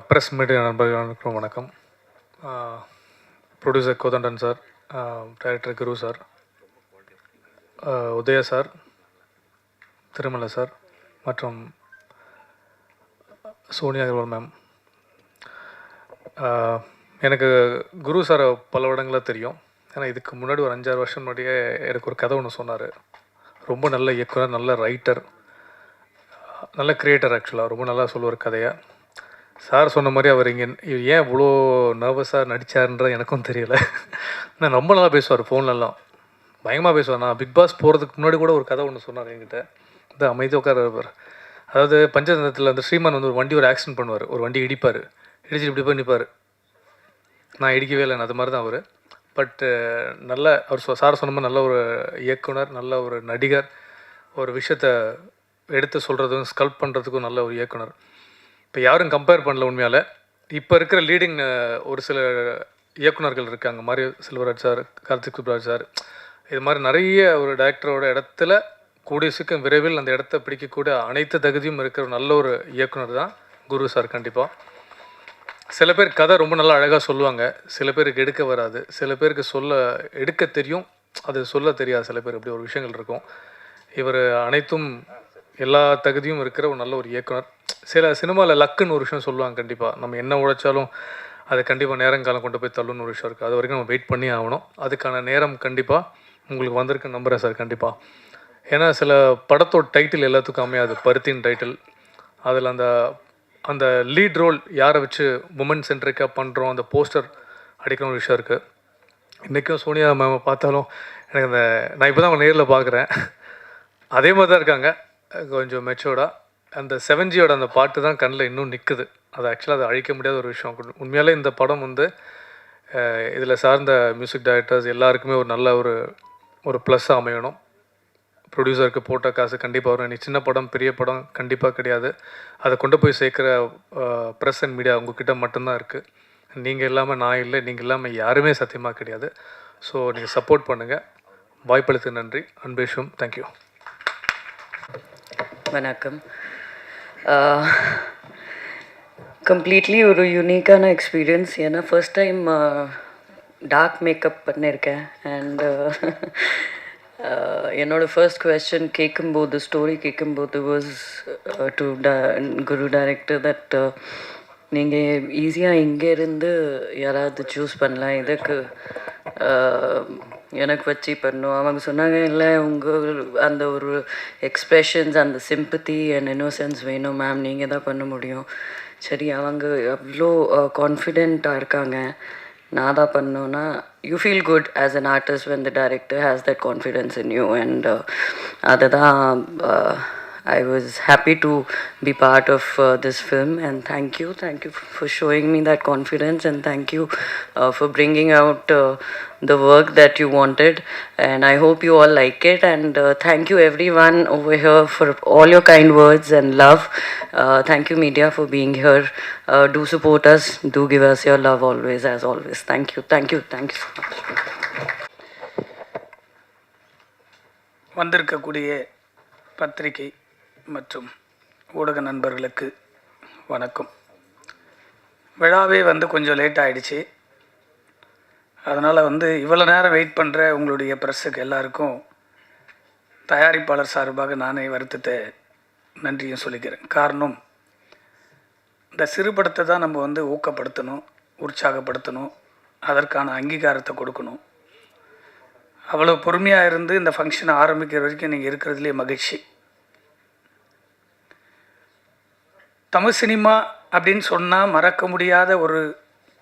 Press media நண்பர்களுக்கும் வணக்கம். Producer Kothandan sir, director Guru sir, Udhaya sir, Thirumalai sir மற்றும் சோனியா அகர்வால் மேம். எனக்கு குரு சாரை பல இடங்களில் தெரியும். ஏன்னா இதுக்கு முன்னாடி ஒரு 5-6 வருஷம் முன்னாடியே எனக்கு ஒரு கதை ஒன்று சொன்னார். ரொம்ப நல்ல இயக்குனர், நல்ல ரைட்டர், நல்ல கிரியேட்டர். ஆக்சுவலாக ரொம்ப நல்லா சொல்லுவார் கதையை. சார் சொன்ன மாதிரி அவர் இங்கே ஏன் இவ்வளோ நர்வஸாக நடித்தார்ன்றது எனக்கும் தெரியலை. ஆனால் ரொம்ப நல்லா பேசுவார், ஃபோன்லலாம் பயங்கரமாக பேசுவார். நான் பிக் பாஸ் போகிறதுக்கு முன்னாடி கூட ஒரு கதை ஒன்று சொன்னார் என்கிட்ட. இந்த அமைதியாக உட்கார். அதாவது பஞ்சதந்திரத்தில் அந்த ஸ்ரீமான் வந்து ஒரு வண்டி ஆக்சிடென்ட் பண்ணுவார், ஒரு வண்டி இடிப்பார், இடிச்சு இப்படி போய் நிற்பார். நான் இடிக்கவே இல்லை, அது மாதிரி தான் அவர். பட்டு நல்ல அவர் சார் சொன்ன மாதிரி நல்ல ஒரு இயக்குனர், நல்ல ஒரு நடிகர், ஒரு விஷயத்தை எடுத்து சொல்கிறதும் ஸ்கல்ப் பண்ணுறதுக்கும் நல்ல ஒரு இயக்குனர். இப்போ யாரும் கம்பேர் பண்ணல உண்மையால். இப்போ இருக்கிற லீடிங் ஒரு சில இயக்குனர்கள் இருக்காங்க, மாதிரி செல்வராஜ் சார், கார்த்திக் சுப்ராஜ் சார், இது மாதிரி நிறைய ஒரு டைரக்டரோட இடத்துல கூடிய சீக்கிரம் விரைவில் அந்த இடத்த பிடிக்கக்கூடிய அனைத்து தகுதியும் இருக்கிற நல்ல ஒரு இயக்குனர் தான் குரு சார். கண்டிப்பாக சில பேர் கதை ரொம்ப நல்லா அழகாக சொல்லுவாங்க, சில பேருக்கு எடுக்க வராது, சில பேருக்கு எடுக்க தெரியும், அது சொல்ல தெரியாது. சில பேர் இப்படி ஒரு விஷயங்கள் இருக்கும். இவர் அனைத்தும் எல்லா தகுதியும் இருக்கிற ஒரு நல்ல ஒரு இயக்குனர். சில சினிமாவில் லக்குன்னு ஒரு விஷயம் சொல்லுவாங்க. கண்டிப்பாக நம்ம என்ன உழைச்சாலும் அது கண்டிப்பாக நேரங்காலம் கொண்டு போய் தள்ளுன்னு ஒரு விஷயம் இருக்குது. அது வரைக்கும் நம்ம வெயிட் பண்ணி ஆகணும். அதுக்கான நேரம் கண்டிப்பாக உங்களுக்கு வந்திருக்கு நம்புகிறேன் சார். கண்டிப்பாக ஏன்னா சில படத்தோட டைட்டில் எல்லாத்துக்கும் அமையாது. பருத்தின் டைட்டில், அதில் அந்த அந்த லீட் ரோல் யாரை வச்சு உமன் சென்ட்ரிக்காக பண்ணுறோம், அந்த போஸ்டர் அடிக்கிற ஒரு விஷயம் இருக்குது. இன்றைக்கும் சோனியா மேமை பார்த்தாலும் எனக்கு நான் இப்போ தான் அவங்க நேரில் பார்க்குறேன், அதே மாதிரி தான் இருக்காங்க, கொஞ்சம் மெச்சோர்டாக. அந்த 7Gயோட அந்த பாட்டு தான் கண்ணில் இன்னும் நிற்குது. அது ஆக்சுவலாக அதை அழிக்க முடியாத ஒரு விஷயம். உண்மையாலே இந்த படம் வந்து இதில் சார்ந்த மியூசிக் டைரக்டர்ஸ் எல்லாருக்குமே ஒரு நல்ல ஒரு ப்ளஸ்ஸாக அமையணும். ப்ரொடியூசருக்கு போட்ட காசு கண்டிப்பாக வரும். நீ சின்ன படம் பெரிய படம் கண்டிப்பாக கிடையாது. அதை கொண்டு போய் சேர்க்குற ப்ரெஸ் அண்ட் மீடியா உங்ககிட்ட மட்டும்தான் இருக்குது. நீங்கள் இல்லாமல் நான் இல்லை, நீங்கள் இல்லாமல் யாருமே சத்தியமாக கிடையாது. ஸோ நீங்கள் சப்போர்ட் பண்ணுங்கள். வாய்ப்பளித்து நன்றி. அன்பேஷும். தேங்க்யூ. வணக்கம். கம்ப்ளீட்லி ஒரு யூனிக்கான எக்ஸ்பீரியன்ஸ். ஏன்னா ஃபர்ஸ்ட் டைம் டார்க் மேக்கப் பண்ணியிருக்கேன். அண்ட் என்னோடய ஃபர்ஸ்ட் கொஸ்டின் கேட்கும்போது, ஸ்டோரி கேட்கும்போது was to Guru director that நீங்கள் ஈஸியாக இங்கேருந்து யாராவது சூஸ் பண்ணலாம், இதுக்கு எனக்கு வச்சு பண்ணும். அவங்க சொன்னாங்க, இல்லை உங்கள் அந்த ஒரு எக்ஸ்ப்ரெஷன்ஸ், அந்த சிம்பத்தி அண்ட் இன்னோசன்ஸ் வேணும் மேம், நீங்கள் தான் பண்ண முடியும். சரி, அவங்க அவ்வளோ கான்ஃபிடெண்ட்டாக இருக்காங்க, நான் தான் பண்ணோன்னா you feel good as an artist when the director has that confidence in you. And அதுதான் I was happy to be part of this film, and thank you for showing me that confidence, and thank you for bringing out the work that you wanted, and I hope you all like it. And thank you everyone over here for all your kind words and love. Thank you media for being here. Do support us, do give us your love always, as always. Thank you so much. வந்திருக்கக்கூடிய பத்திரிகை மற்றும் ஊடக நண்பர்களுக்கு வணக்கம். விழாவே கொஞ்சம் late ஆகிடுச்சு. அதனால் இவ்வளோ நேரம் வெயிட் பண்ணுற உங்களுடைய ப்ரெஸ்ஸுக்கு எல்லாருக்கும் தயாரிப்பாளர் சார்பாக நானே வருத்தத்தை நன்றியும் சொல்லிக்கிறேன். காரணம், இந்த சிறு படத்தை தான் நம்ம ஊக்கப்படுத்தணும், உற்சாகப்படுத்தணும், அதற்கான அங்கீகாரத்தை கொடுக்கணும். அவ்வளோ பொறுமையாக இருந்து இந்த ஃபங்க்ஷனை ஆரம்பிக்கிற வரைக்கும் நீங்கள் இருக்கிறதுலே மகிழ்ச்சி. தமிழ் சினிமா அப்படின்னு சொன்னால் மறக்க முடியாத ஒரு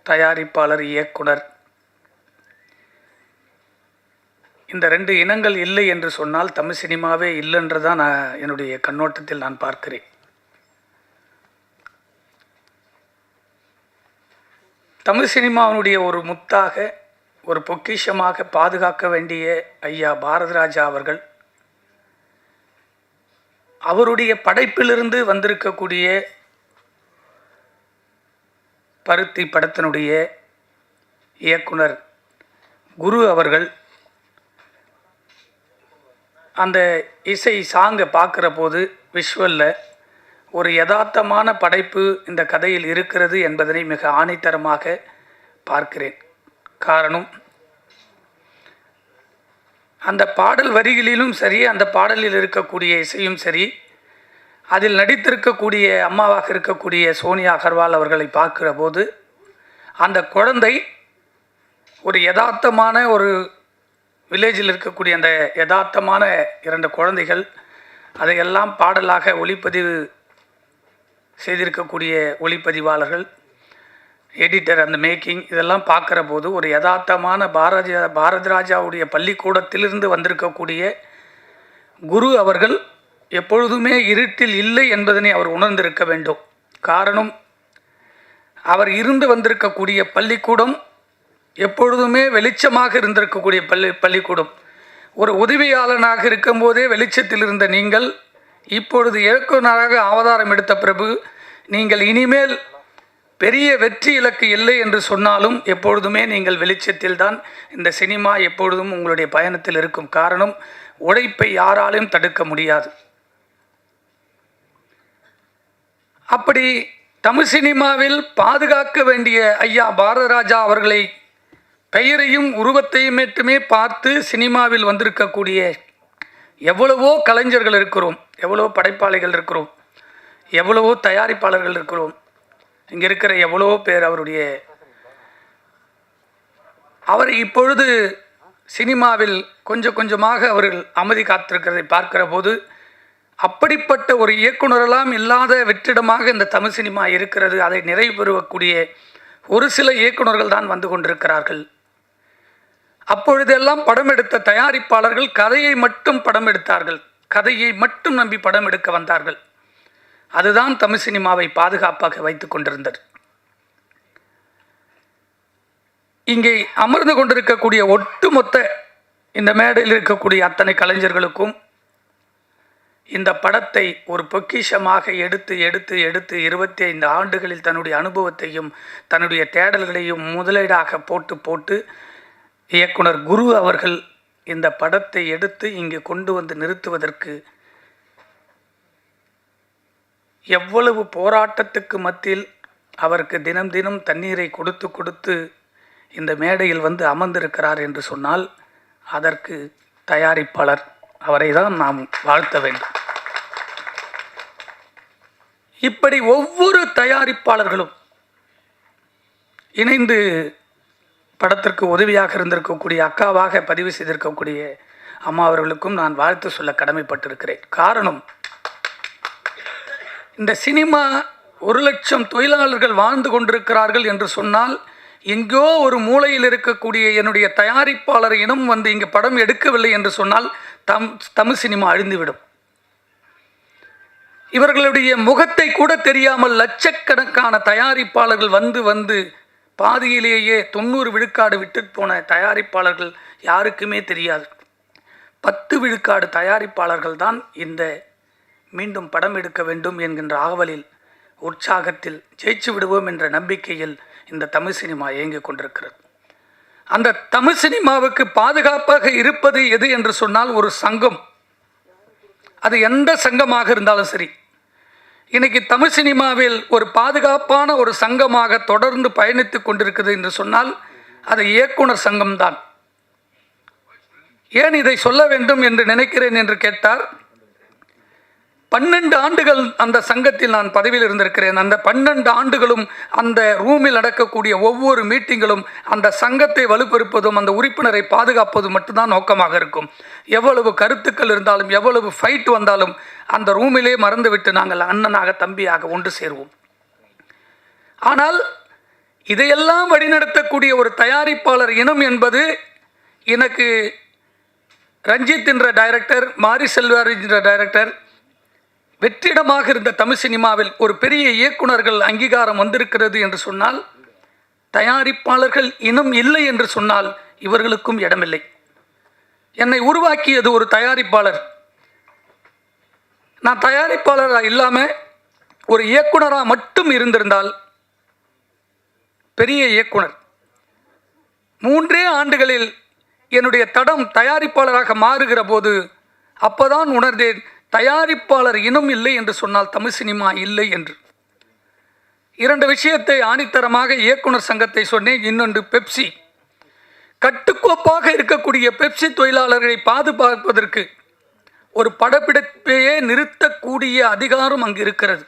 தயாரிப்பாளர், இயக்குனர். இந்த 2 இனங்கள் இல்லை என்று சொன்னால் தமிழ் சினிமாவே இல்லைன்றதான் என்னுடைய கண்ணோட்டத்தில் நான் பார்க்கிறேன். தமிழ் சினிமாவினுடைய ஒரு முத்தாக, ஒரு பொக்கிஷமாக பாதுகாக்க வேண்டிய ஐயா பாரதிராஜா அவர்கள், அவருடைய படைப்பிலிருந்து வந்திருக்கக்கூடிய பருத்தி படத்தினுடைய இயக்குனர் குரு அவர்கள் அந்த இசை சாங்கை பார்க்குற போது விஷுவலில் ஒரு யதார்த்தமான படைப்பு இந்த கதையில் இருக்கிறது என்பதனை மிக ஆணித்தரமாக பார்க்கிறேன். காரணம், அந்த பாடல் வரிகளிலும் சரி, அந்த பாடலில் இருக்கக்கூடிய இசையும் சரி, அதில் நடித்திருக்கக்கூடிய அம்மாவாக இருக்கக்கூடிய சோனியா அகர்வால் அவர்களை பார்க்கிற போது அந்த குழந்தை ஒரு யதார்த்தமான ஒரு வில்லேஜில் இருக்கக்கூடிய அந்த யதார்த்தமான 2 குழந்தைகள் அதையெல்லாம் பாடலாக ஒளிப்பதிவு செய்திருக்கக்கூடிய ஒளிப்பதிவாளர்கள், எடிட்டர், அந்த மேக்கிங் இதெல்லாம் பார்க்குற போது ஒரு யதார்த்தமான பாரதி ராஜாவுடைய பள்ளிக்கூடத்திலிருந்து வந்திருக்கக்கூடிய குரு அவர்கள் எப்பொழுதுமே இருட்டில் இல்லை என்பதனை அவர் உணர்ந்திருக்க வேண்டும். காரணம், அவர் இருந்து வந்திருக்கக்கூடிய பள்ளிக்கூடம் எப்பொழுதுமே வெளிச்சமாக இருந்திருக்கக்கூடிய பள்ளிக்கூடம். ஒரு உதவியாளனாக இருக்கும்போதே வெளிச்சத்தில் இருந்த நீங்கள் இப்பொழுது இயக்குநராக அவதாரம் எடுத்த பிறகு நீங்கள் இனிமேல் பெரிய வெற்றி இலக்கு இல்லை என்று சொன்னாலும் எப்பொழுதுமே நீங்கள் வெளிச்சத்தில் தான் இந்த சினிமா எப்பொழுதும் உங்களுடைய பயணத்தில் இருக்கும். காரணம், உழைப்பை யாராலும் தடுக்க முடியாது. அப்படி தமிழ் சினிமாவில் பாதுகாக்க வேண்டிய ஐயா பாரதிராஜா அவர்களை பெயரையும் உருவத்தையும் மட்டுமே பார்த்து சினிமாவில் வந்திருக்கக்கூடிய எவ்வளவோ கலைஞர்கள் இருக்கிறோம், எவ்வளவோ படைப்பாளிகள் இருக்கிறோம், எவ்வளவோ தயாரிப்பாளர்கள் இருக்கிறோம். இங்கே இருக்கிற எவ்வளவோ பேர் அவர் இப்பொழுது சினிமாவில் கொஞ்சம் கொஞ்சமாக அவர்கள் அமைதி காத்திருக்கிறதை பார்க்கிற போது அப்படிப்பட்ட ஒரு இயக்குனரெல்லாம் இல்லாத வெற்றிடமாக இந்த தமிழ் சினிமா இருக்கிறது. அதை நிறைவு பெறக்கூடிய ஒரு சில இயக்குனர்கள் தான் வந்து கொண்டிருக்கிறார்கள். அப்பொழுதெல்லாம் படம் எடுத்த தயாரிப்பாளர்கள் கதையை மட்டும் படம் எடுத்தார்கள், கதையை மட்டும் நம்பி படம் எடுக்க வந்தார்கள். அதுதான் தமிழ் சினிமாவை பாதுகாப்பாக வைத்து கொண்டிருந்தது. இங்கே அமர்ந்து கொண்டிருக்கக்கூடிய ஒட்டுமொத்த இந்த மேடையில் இருக்கக்கூடிய அத்தனை கலைஞர்களுக்கும் இந்த படத்தை ஒரு பொக்கிஷமாக எடுத்து 25 ஆண்டுகளில் தன்னுடைய அனுபவத்தையும் தன்னுடைய தேடல்களையும் முதலீடாக போட்டு இயக்குனர் குரு அவர்கள் இந்த படத்தை எடுத்து இங்கு கொண்டு வந்து நிறுத்துவதற்கு எவ்வளவு போராட்டத்துக்கு மத்தியில் அவருக்கு தினம் தினம் தண்ணீரை கொடுத்து இந்த மேடையில் வந்து அமர்ந்திருக்கிறார் என்று சொன்னால் அதற்கு தயாரிப்பாளர் அவரை தான் நாம் வாழ்த்த வேண்டும். இப்படி ஒவ்வொரு தயாரிப்பாளர்களும் இணைந்து படத்திற்கு உதவியாக இருந்திருக்கக்கூடிய அக்காவாக பதிவு செய்திருக்கக்கூடிய அம்மா அவர்களுக்கும் நான் வாழ்த்து சொல்ல கடமைப்பட்டிருக்கிறேன். காரணம், இந்த சினிமா 1 லட்சம் தொழிலாளர்கள் வாழ்ந்து கொண்டிருக்கிறார்கள் என்று சொன்னால் எங்கோ ஒரு மூலையில் இருக்கக்கூடிய என்னுடைய தயாரிப்பாளர் இனம் வந்து இங்கு படம் எடுக்கவில்லை என்று சொன்னால் தமிழ் சினிமா அழிந்துவிடும். இவர்களுடைய முகத்தை கூட தெரியாமல் லட்சக்கணக்கான தயாரிப்பாளர்கள் வந்து பாதியிலேயே 90 விழுக்காடு விட்டு போன தயாரிப்பாளர்கள் யாருக்குமே தெரியாது. 10 விழுக்காடு தயாரிப்பாளர்கள் தான் இந்த மீண்டும் படம் எடுக்க வேண்டும் என்கின்ற ஆவலில், உற்சாகத்தில் ஜெயிச்சு விடுவோம் என்ற நம்பிக்கையில் இந்த தமிழ் சினிமா இயங்கிக் கொண்டிருக்கிறது. அந்த தமிழ் சினிமாவுக்கு பாதுகாப்பாக இருப்பது எது என்று சொன்னால் ஒரு சங்கம். அது எந்த சங்கமாக இருந்தாலும் சரி. இன்னைக்கு தமிழ் சினிமாவில் ஒரு பாதுகாப்பான ஒரு சங்கமாக தொடர்ந்து பயணித்து கொண்டிருக்கிறது என்று சொன்னால் அது இயக்குனர் சங்கம்தான். ஏன் இதை சொல்ல வேண்டும் என்று நினைக்கிறேன் என்று கேட்டார், 12 ஆண்டுகள் அந்த சங்கத்தில் நான் பதவியில் இருந்திருக்கிறேன். அந்த 12 ஆண்டுகளும் அந்த ரூமில் நடக்கக்கூடிய ஒவ்வொரு மீட்டிங்களும் அந்த சங்கத்தை வலுப்பெறுப்பதும் அந்த உறுப்பினரை பாதுகாப்பதும் மட்டும்தான் நோக்கமாக இருக்கும். எவ்வளவு கருத்துக்கள் இருந்தாலும் எவ்வளவு ஃபைட் வந்தாலும் அந்த ரூமிலே மறந்துவிட்டு நாங்கள் அண்ணனாக தம்பியாக ஒன்று சேருவோம். ஆனால் இதையெல்லாம் வழிநடத்தக்கூடிய ஒரு தயாரிப்பாளர் இனம் என்பது எனக்கு ரஞ்சித் என்ற டைரக்டர், மாரி செல்வார் என்ற டைரக்டர், வெற்றிடமாக இருந்த தமிழ் சினிமாவில் ஒரு பெரிய இயக்குனர்கள் அங்கீகாரம் வந்திருக்கிறது என்று சொன்னால், தயாரிப்பாளர்கள் இனம் இல்லை என்று சொன்னால் இவர்களுக்கும் இடமில்லை. என்னை உருவாக்கியது ஒரு தயாரிப்பாளர். நான் தயாரிப்பாளராக இல்லாமல் ஒரு இயக்குனராக மட்டும் இருந்திருந்தால் பெரிய இயக்குனர். 3 ஆண்டுகளில் என்னுடைய தடம் தயாரிப்பாளராக மாறுகிற போது அப்போதான் உணர்ந்தேன், தயாரிப்பாளர் இனம் இல்லை என்று சொன்னால் தமிழ் சினிமா இல்லை என்று. 2 விஷயத்தை ஆணித்தரமாக இயக்குனர் சங்கத்தை சொன்னேன். இன்னொன்று பெப்சி. கட்டுக்கோப்பாக இருக்கக்கூடிய பெப்சி தொழிலாளர்களை பாதுகாப்பதற்கு ஒரு படப்பிடிப்பையே நிறுத்தக்கூடிய அதிகாரம் அங்கு இருக்கிறது.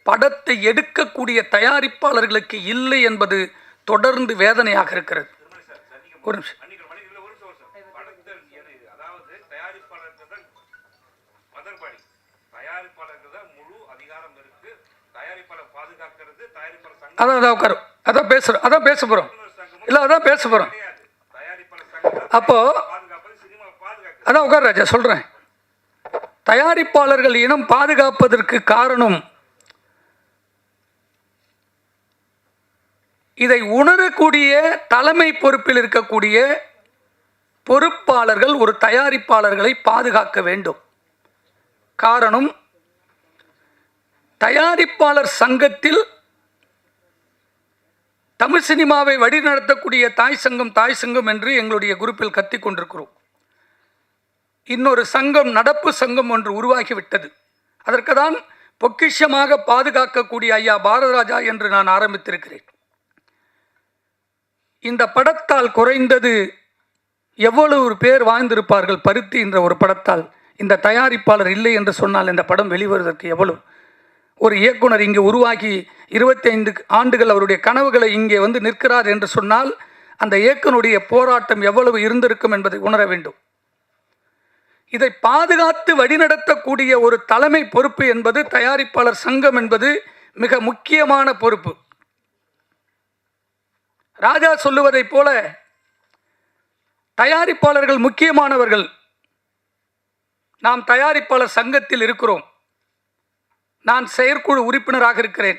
படத்தை எடுக்கக்கூடிய தயாரிப்பாளர்களுக்கு இல்லை என்பது தொடர்ந்து வேதனையாக இருக்கிறது. ஒரு நிமிஷம். அதான் பேச போகிறோம். இல்லை, அதான் பேச போகிறோம். அப்போ அதான் உட்கார் ராஜா சொல்கிறேன். தயாரிப்பாளர்கள் இனம் பாதுகாப்பதற்கு காரணம் இதை உணரக்கூடிய தலைமை பொறுப்பில் இருக்கக்கூடிய பொறுப்பாளர்கள் ஒரு தயாரிப்பாளர்களை பாதுகாக்க வேண்டும். காரணம், தயாரிப்பாளர் சங்கத்தில் தமிழ் சினிமாவை வழிநடத்தக்கூடிய தாய் சங்கம் என்று எங்களுடைய குரூப்பில் கத்திக் கொண்டிருக்கிறோம். இன்னொரு சங்கம், நடப்பு சங்கம் ஒன்று உருவாகிவிட்டது. அதற்கு தான் பொக்கிஷமாக பாதுகாக்கக்கூடிய ஐயா பாரதராஜா என்று நான் ஆரம்பித்திருக்கிறேன். இந்த படத்தால் குறைந்தது எவ்வளவு பேர் வாழ்ந்திருப்பார்கள்? பருத்தி என்ற ஒரு படத்தால் இந்த தயாரிப்பாளர் இல்லை என்று சொன்னால் இந்த படம் வெளிவருவதற்கு எவ்வளவு? ஒரு இயக்குனர் இங்கே உருவாகி 25 ஆண்டுகள் அவருடைய கனவுகளை இங்கே வந்து நிற்கிறார் என்று சொன்னால் அந்த இயக்குனுடைய போராட்டம் எவ்வளவு இருந்திருக்கும் என்பதை உணர வேண்டும். இதை பாதுகாத்து வழிநடத்தக்கூடிய ஒரு தலைமை பொறுப்பு என்பது தயாரிப்பாளர் சங்கம் என்பது மிக முக்கியமான பொறுப்பு. ராஜா சொல்லுவதைப் போல தயாரிப்பாளர்கள் முக்கியமானவர்கள். நாம் தயாரிப்பாளர் சங்கத்தில் இருக்கிறோம். நான் செயற்குழு உறுப்பினராக இருக்கிறேன்.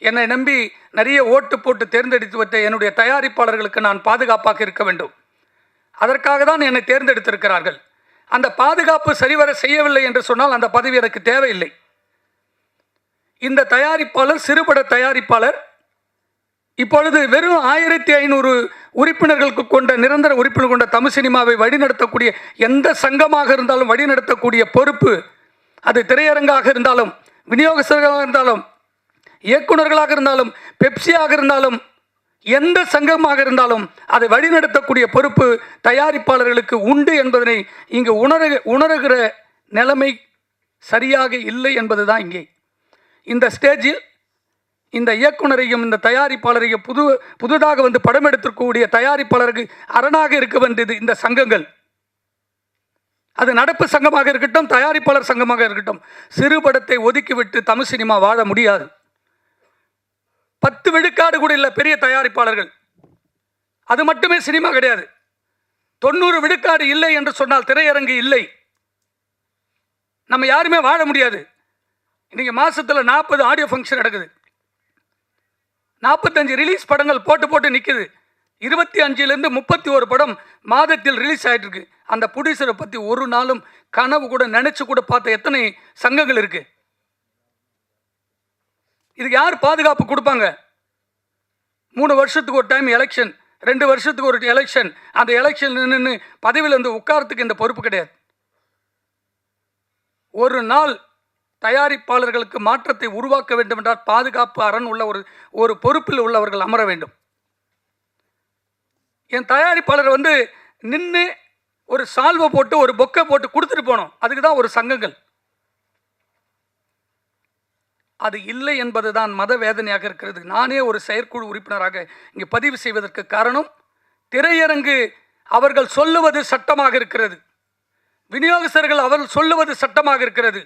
என்னை நம்பி நிறைய ஓட்டு போட்டு தேர்ந்தெடுத்து வைத்த என்னுடைய தயாரிப்பாளர்களுக்கு நான் பாதுகாப்பாக இருக்க வேண்டும். அதற்காக தான் என்னை தேர்ந்தெடுத்திருக்கிறார்கள். அந்த பாதுகாப்பு சரிவர செய்யவில்லை என்று சொன்னால் அந்த பதவி எனக்கு தேவையில்லை. இந்த தயாரிப்பாளர் சிறுபட தயாரிப்பாளர் இப்பொழுது வெறும் 1500 உறுப்பினர்களுக்கு கொண்ட நிரந்தர உறுப்பினர் கொண்ட தமிழ் சினிமாவை வழிநடத்தக்கூடிய எந்த சங்கமாக இருந்தாலும் வழிநடத்தக்கூடிய பொறுப்பு, அது திரையரங்காக இருந்தாலும், விநியோகஸ்தர்களாக இருந்தாலும், இயக்குநர்களாக இருந்தாலும், பெப்சியாக இருந்தாலும், எந்த சங்கமாக இருந்தாலும் அதை வழிநடத்தக்கூடிய பொறுப்பு தயாரிப்பாளர்களுக்கு உண்டு என்பதனை இங்கு உணர்கிற நிலைமை சரியாக இல்லை என்பதுதான் இங்கே. இந்த ஸ்டேஜில் இந்த இயக்குனரையும் இந்த தயாரிப்பாளரையும் புதுதாக வந்து படம் எடுத்திருக்கக்கூடிய தயாரிப்பாளருக்கு அரணாக இருக்க வேண்டியது இந்த சங்கங்கள். அது நடப்பு சங்கமாக இருக்கட்டும், தயாரிப்பாளர் சங்கமாக இருக்கட்டும். சிறுபடத்தை ஒதுக்கிவிட்டு தமிழ் சினிமா வாழ முடியாது. 10 விழுக்காடு கூட இல்லை பெரிய தயாரிப்பாளர்கள். அது மட்டுமே சினிமா கிடையாது. 90 விழுக்காடு இல்லை என்று சொன்னால் திரையரங்கு இல்லை. நம்ம யாருமே வாழ முடியாது. இன்னைக்கு மாசத்துல 40 ஆடியோ ஃபங்க்ஷன் நடக்குது. 45 ரிலீஸ் படங்கள் போட்டு நிற்குது. 25லேருந்து 31 படம் மாதத்தில் ரிலீஸ் ஆகிட்டு இருக்கு. அந்த ப்ரொடியூசரை பற்றி ஒரு நாளும் கனவு கூட நினைச்சு கூட பார்த்த எத்தனை சங்கங்கள் இருக்கு? இதுக்கு யார் பாதுகாப்பு கொடுப்பாங்க? 3 வருஷத்துக்கு ஒரு டைம் எலெக்ஷன், 2 வருஷத்துக்கு ஒரு எலெக்ஷன். அந்த எலெக்ஷன் நின்று பதவியில் வந்து உட்காரத்துக்கு இந்த பொறுப்பு கிடையாது. ஒரு நாள் தயாரிப்பாளர்களுக்கு மாற்றத்தை உருவாக்க வேண்டும் என்றால் பாதுகாப்பு அரண் உள்ள ஒரு பொறுப்பில் உள்ளவர்கள் அமர வேண்டும். என் தயாரிப்பாளர் வந்து நின்று ஒரு சால்வை போட்டு ஒரு பொக்கை போட்டு கொடுத்துட்டு போனோம். அதுக்கு தான் ஒரு சங்கங்கள். அது இல்லை என்பதுதான் மத வேதனையாக இருக்கிறது. நானே ஒரு செயற்குழு உறுப்பினராக இங்கே பதிவு செய்வதற்கு காரணம், திரையரங்கு அவர்கள் சொல்லுவது சட்டமாக இருக்கிறது, விநியோகஸ்தர்கள் அவர்கள் சொல்லுவது சட்டமாக இருக்கிறது.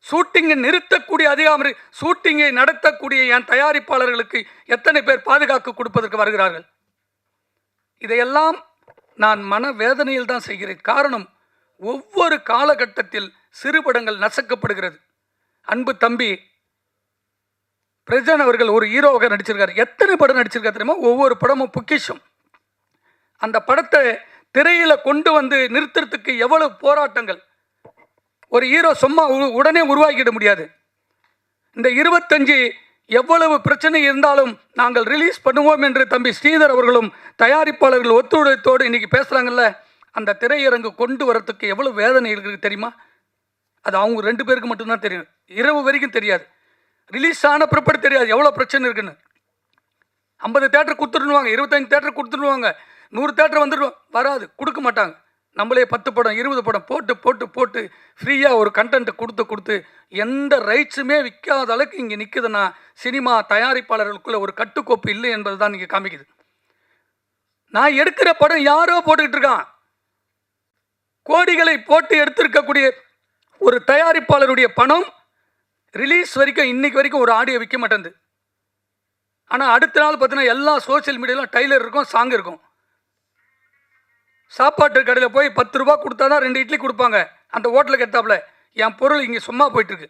ஷூட்டிங்கை நிறுத்தக்கூடிய அதிகாரி, ஷூட்டிங்கை நடத்தக்கூடிய என் தயாரிப்பாளர்களுக்கு எத்தனை பேர் பாதுகாப்பு கொடுப்பதற்கு வருகிறார்கள்? இதையெல்லாம் நான் மனவேதனையில் தான் செய்கிறேன். காரணம், ஒவ்வொரு காலகட்டத்தில் சிறுபடங்கள் நசுக்கப்படுகிறது. அன்பு தம்பி பிரஜன் அவர்கள் ஒரு ஹீரோவாக நடிச்சிருக்காரு. எத்தனை படம் நடிச்சிருக்காரு தெரியுமா? ஒவ்வொரு படமும் பொக்கிஷம். அந்த படத்தை திரையில கொண்டு வந்து நிறுத்துறதுக்கு எவ்வளவு போராட்டங்கள். ஒரு ஹீரோ சும்மா உடனே உருவாக்கிட முடியாது. இந்த 25 எவ்வளவு பிரச்சனை இருந்தாலும் நாங்கள் ரிலீஸ் பண்ணுவோம் என்று தம்பி ஸ்ரீதர் அவர்களும் தயாரிப்பாளர்கள் ஒத்துழைத்தோடு இன்னைக்கு பேசுகிறாங்கல்ல, அந்த திரையரங்கு கொண்டு வரத்துக்கு எவ்வளோ வேதனை இருக்குது தெரியுமா? அது அவங்க 2 பேருக்கு மட்டும்தான் தெரியும். இரவு வரைக்கும் தெரியாது. ரிலீஸ் ஆன பிற்பாடு தெரியாது எவ்வளோ பிரச்சனை இருக்குன்னு. 50 தேட்டர் கொடுத்துருவாங்க, 25 தேட்டர் கொடுத்துருவாங்க, 100 தேட்டர் வந்துடும், வராது, கொடுக்க மாட்டாங்க. நம்மளே 10 படம் 20 படம் போட்டு போட்டு போட்டு ஃப்ரீயாக ஒரு கண்டென்ட்டை கொடுத்து எந்த ரைட்ஸுமே விற்காத அளவுக்கு இங்கே நிற்குதுன்னா சினிமா தயாரிப்பாளர்களுக்குள்ள ஒரு கட்டுக்கோப்பு இல்லை என்பது தான் இங்கே காமிக்குது. நான் எடுக்கிற படம் யாரோ போட்டுக்கிட்டு இருக்கான். கோடிகளை போட்டு எடுத்திருக்கக்கூடிய ஒரு தயாரிப்பாளருடைய பணம் ரிலீஸ் வரைக்கும் இன்னைக்கு வரைக்கும் ஒரு ஆடியோ விற்க மாட்டேங்குது. ஆனால் அடுத்த நாள் பார்த்தீங்கன்னா எல்லா சோசியல் மீடியாவிலும் டைலர் இருக்கும், சாங் இருக்கும். சாப்பாட்டு கடையில் போய் 10 ரூபா கொடுத்தா தான் 2 இட்லி கொடுப்பாங்க. அந்த ஹோட்டலுக்கு எடுத்தாப்புல என் பொருள் இங்கே சும்மா போயிட்டுருக்கு.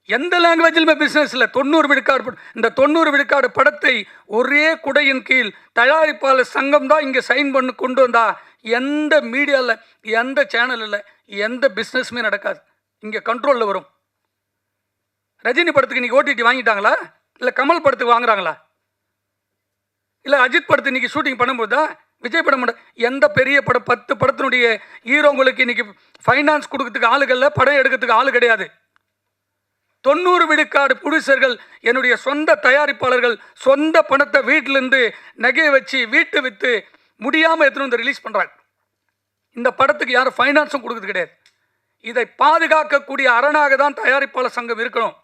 எந்த லாங்குவேஜிலுமே பிஸ்னஸ் இல்லை. 90 விழுக்காடு இந்த 90 விழுக்காடு படத்தை ஒரே குடையின் கீழ் தயாரிப்பாளர் சங்கம் தான் இங்கே சைன் பண்ணி கொண்டு வந்தா எந்த மீடியாவில், எந்த சேனலில், எந்த பிஸ்னஸுமே நடக்காது. இங்கே கண்ட்ரோலில் வரும். ரஜினி படத்துக்கு இன்றைக்கி ஓடிடி வாங்கிட்டாங்களா? இல்லை கமல் படத்துக்கு வாங்குறாங்களா? இல்லை அஜித் படத்தை இன்றைக்கி ஷூட்டிங் பண்ணும்போது தான் விஜய் படம் எந்த பெரிய படம் 10 படத்தினுடைய ஹீரோங்களுக்கு இன்றைக்கி ஃபைனான்ஸ் கொடுக்கறதுக்கு ஆளுகளில் படம் எடுக்கிறதுக்கு ஆள் கிடையாது. 90 விழுக்காடு ப்ரொடியூசர்கள் என்னுடைய சொந்த தயாரிப்பாளர்கள் சொந்த பணத்தை வீட்டிலேருந்து நகையை வச்சு வீட்டு விற்று முடியாமல் எடுத்துன்னு வந்து ரிலீஸ் பண்ணுறாங்க. இந்த படத்துக்கு யாரும் ஃபைனான்ஸும் கொடுக்குறது கிடையாது. இதை பாதுகாக்கக்கூடிய அரணாக தான் தயாரிப்பாளர் சங்கம் இருக்கணும்.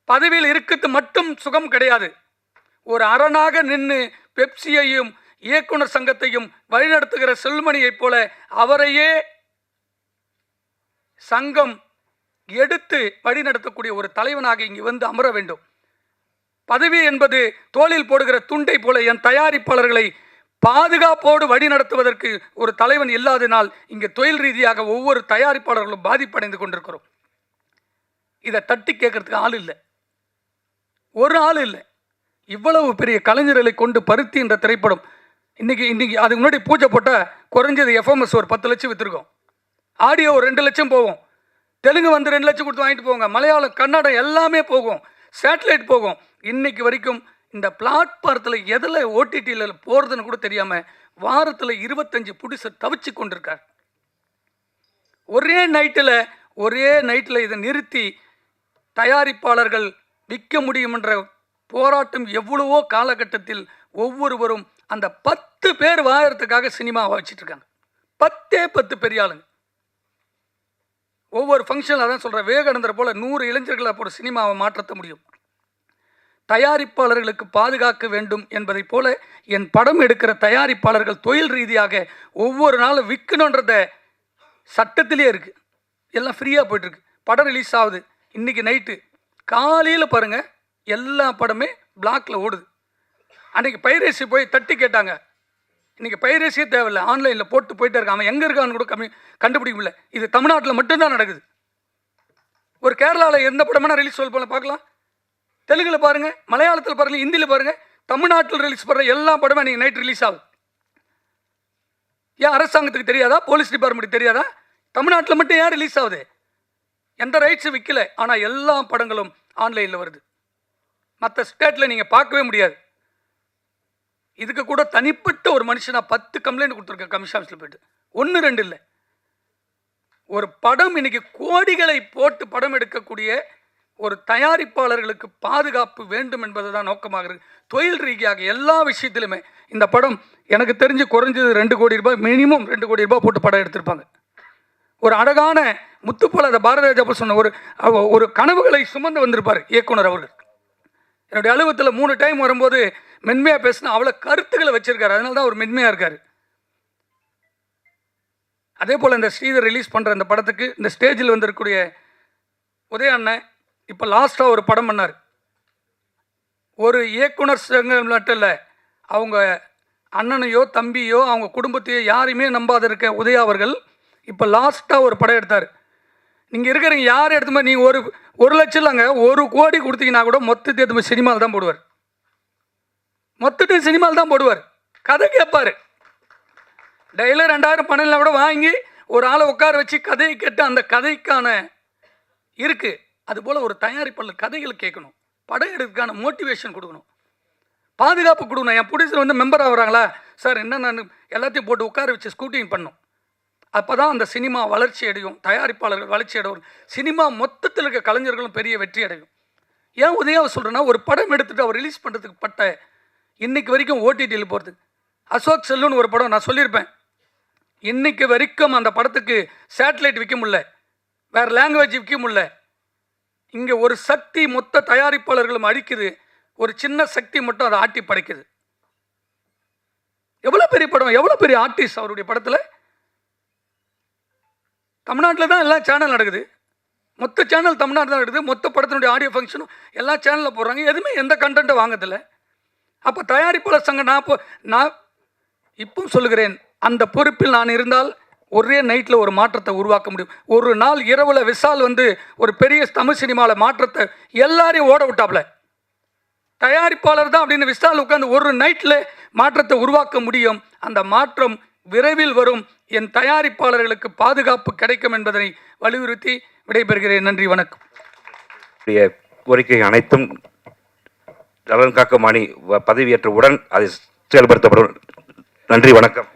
பதவியில் இருக்கிறது மட்டும் சுகம் கிடையாது. ஒரு அரணாக நின்று பெப்சியையும் இயக்குனர் சங்கத்தையும் வழிநடத்துகிற செல்மணியைப் போல அவரையே சங்கம் எடுத்து வழிநடத்தக்கூடிய ஒரு தலைவனாக இங்கு வந்து அமர வேண்டும். பதவி என்பது தோளில் போடுகிற துண்டை போல என் தயாரிப்பாளர்களை பாதுகாப்போடு வழிநடத்துவதற்கு ஒரு தலைவன் இல்லாதனால் இங்கே தொழில் ரீதியாக ஒவ்வொரு தயாரிப்பாளர்களும் பாதிப்படைந்து கொண்டிருக்கிறோம். இதை தட்டி கேட்கறதுக்கு ஆள் இல்லை, ஒரு ஆள் இல்லை. இவ்வளவு பெரிய கலைஞர்களை கொண்டு பருத்தி என்ற திரைப்படம் இன்னைக்கு அதுக்கு முன்னாடி பூஜை போட்டால் குறைஞ்சது எஃப்எம்எஸ் ஒரு 10 லட்சம் விற்றுருக்கோம். ஆடியோ ஒரு 2 லட்சம் போகும். தெலுங்கு வந்து 2 லட்சம் கொடுத்து வாங்கிட்டு போங்க. மலையாளம், கன்னடம் எல்லாமே போகும். சேட்டலைட் போகும். இன்னைக்கு வரைக்கும் இந்த பிளாட்பாரத்தில் எதில் ஓடிடியில் போகிறதுன்னு கூட தெரியாமல் வாரத்தில் 25 ப்ரொடியூசர் தவிச்சு கொண்டிருக்கார். ஒரே நைட்டில் இதை நிறுத்தி தயாரிப்பாளர்கள் விற்க முடியும் என்ற போராட்டம் எவ்வளவோ காலகட்டத்தில் ஒவ்வொருவரும் அந்த 10 பேர் வாழறதுக்காக சினிமாவை வச்சுட்டு இருக்காங்க. 10 பெரிய ஆளுங்க. ஒவ்வொரு ஃபங்க்ஷனில் அதான் சொல்கிறேன், விவேகானந்தர் போல் 100 இளைஞர்களை போல சினிமாவை மாற்றத்த முடியும். தயாரிப்பாளர்களுக்கு பாதுகாக்க வேண்டும் என்பதை போல என் படம் எடுக்கிற தயாரிப்பாளர்கள் தொழில் ரீதியாக ஒவ்வொரு நாளும் விற்கணுன்றத சட்டத்திலே இருக்குது. எல்லாம் ஃப்ரீயாக போய்ட்டுருக்கு. படம் ரிலீஸ் ஆகுது. இன்றைக்கி நைட்டு காலையில் பாருங்கள், எல்லா படமே பிளாக்கில் ஓடுது. அன்றைக்கி பைரேசி போய் தட்டி கேட்டாங்க. இன்றைக்கி பைரேசியே தேவையில்லை, ஆன்லைனில் போட்டு போயிட்டே இருக்கான். அவன் எங்கே இருக்கான்னு கூட கண்டுபிடிக்க முடியல. இது தமிழ்நாட்டில் மட்டும்தான் நடக்குது. ஒரு கேரளாவில் எந்த படமான ரிலீஸ் சொல்ல பார்க்கலாம். தெலுங்கில் பாருங்கள், மலையாளத்தில் பாருங்கள், ஹிந்தியில் பாருங்கள், தமிழ்நாட்டில் ரிலீஸ் பண்ணுற எல்லா படமும் நீங்கள் நைட் ரிலீஸ் ஆகுது. ஏன் அரசாங்கத்துக்கு தெரியாதா? போலீஸ் டிபார்ட்மெண்ட்டுக்கு தெரியாதா? தமிழ்நாட்டில் மட்டும் ஏன் ரிலீஸ் ஆகுது? எந்த ரைட்ஸும் விற்கல. ஆனால் எல்லா படங்களும் ஆன்லைனில் வருது. மற்ற ஸ்டேட்டில் நீங்கள் பார்க்கவே முடியாது. இதுக்கு கூட தனிப்பட்ட ஒரு மனுஷனாக 10 கம்ப்ளைண்ட் கொடுத்துருக்கேன் கமிஷன் ஆஃபீஸில் போய்ட்டு. 1 2 இல்லை. ஒரு படம் இன்னைக்கு கோடிகளை போட்டு படம் எடுக்கக்கூடிய ஒரு தயாரிப்பாளர்களுக்கு பாதுகாப்பு வேண்டும் என்பது தான் நோக்கமாக இருக்குது. தொழில் ரீதியாக எல்லா விஷயத்திலுமே இந்த படம் எனக்கு தெரிஞ்சு குறைஞ்சது 2 கோடி ரூபாய், மினிமம் 2 கோடி ரூபாய் போட்டு படம் எடுத்திருப்பாங்க. ஒரு அழகான முத்துப்போல அதை பாரதிராஜா சொன்ன ஒரு கனவுகளை சுமந்து வந்திருப்பார் இயக்குனர் அவர்கள். என்னுடைய அலுவலகத்தில் 3 டைம் வரும்போது மென்மையாக பேசினா அவ்வளோ கருத்துக்களை வச்சிருக்காரு. அதனால தான் அவர் மென்மையாக இருக்கார். அதே போல் இந்த ஸ்ரீதர் ரிலீஸ் பண்ணுற இந்த படத்துக்கு இந்த ஸ்டேஜில் வந்திருக்கக்கூடிய உதய அண்ணன் இப்போ லாஸ்ட்டாக ஒரு படம் பண்ணார். ஒரு இயக்குனர் சங்கம் மட்டும் இல்லை, அவங்க அண்ணனையோ தம்பியோ அவங்க குடும்பத்தையோ யாரையுமே நம்பாத இருக்க உதயா அவர்கள் இப்போ லாஸ்ட்டாக ஒரு படம் எடுத்தார். நீங்கள் இருக்கிறீங்க யார் எடுத்து மாதிரி நீங்கள் ஒரு லட்சம் இல்லைங்க, 1 கோடி கொடுத்தீங்கன்னா கூட மொத்தத்தை எடுத்து சினிமாவில் தான் போடுவார். மொத்தத்தையும் சினிமாவில் தான் போடுவார். கதை கேட்பார். டெய்லி 2000 பணம் கூட வாங்கி ஒரு ஆளை உட்கார வச்சு கதையை கேட்டு அந்த கதைக்கான இருக்குது. அதுபோல் ஒரு தயாரிப்பாளர் கதைகள் கேட்கணும், படம் எடுக்கிறதுக்கான மோட்டிவேஷன் கொடுக்கணும். பாதுகாப்பு கொடுக்கணும். என் ப்ரொடியூசர் வந்து மெம்பர் ஆகுறாங்களா சார், என்ன நான் எல்லாத்தையும் போட்டு உட்கார வச்சு ஸ்கூட்டிங் பண்ணும். அப்போ தான் அந்த சினிமா வளர்ச்சி அடையும், தயாரிப்பாளர்கள் வளர்ச்சி அடையும், சினிமா மொத்தத்தில் இருக்க கலைஞர்களும் பெரிய வெற்றி அடையும். ஏன் உதயாவை சொல்கிறேன்னா, ஒரு படம் எடுத்துகிட்டு அவர் ரிலீஸ் பண்ணுறதுக்கு பட்ட இன்னைக்கு வரைக்கும் ஓடிடியில் போகிறதுக்கு அசோக் செல்லுன்னு ஒரு படம் நான் சொல்லியிருப்பேன். இன்னைக்கு வரைக்கும் அந்த படத்துக்கு சேட்டலைட் விற்க முடியல, வேறு லாங்குவேஜ் விற்க முடியல. இங்கே ஒரு சக்தி மொத்த தயாரிப்பாளர்களும் அழிக்குது, ஒரு சின்ன சக்தி மட்டும் அதை ஆட்டி படைக்குது. எவ்வளோ பெரிய படம், எவ்வளோ பெரிய ஆர்டிஸ்ட் அவருடைய படத்தில். தமிழ்நாட்டில் தான் எல்லா சேனல் நடக்குது, மொத்த சேனல் தமிழ்நாடு தான் நடக்குது, மொத்த படத்தினுடைய ஆடியோ ஃபங்க்ஷனும் எல்லா சேனலில் போடுறாங்க, எதுவுமே எந்த கண்டென்ட்டை வாங்கதில்லை. அப்போ தயாரிப்பாளர் சங்கம் நான் இப்போ சொல்லுகிறேன், அந்த பொறுப்பில் நான் இருந்தால் ஒரே நைட்டில் ஒரு மாற்றத்தை உருவாக்க முடியும். ஒரு நாள் இரவில் விஷால் வந்து ஒரு பெரிய தமிழ் சினிமாவில் மாற்றத்தை எல்லாரையும் ஓட விட்டாப்ல. தயாரிப்பாளர் தான் அப்படின்னு விஷால் உட்காந்து ஒரு நைட்டில் மாற்றத்தை உருவாக்க முடியும். அந்த மாற்றம் விரைவில் வரும். என் தயாரிப்பாளர்களுக்கு பாதுகாப்பு கிடைக்கும் என்பதனை வலியுறுத்தி விடைபெறுகிறேன். நன்றி, வணக்கம். கோரிக்கை அனைத்தும் நலன் காக்க மாணி பதவியேற்றவுடன் அது செயல்படுத்தப்படும். நன்றி, வணக்கம்.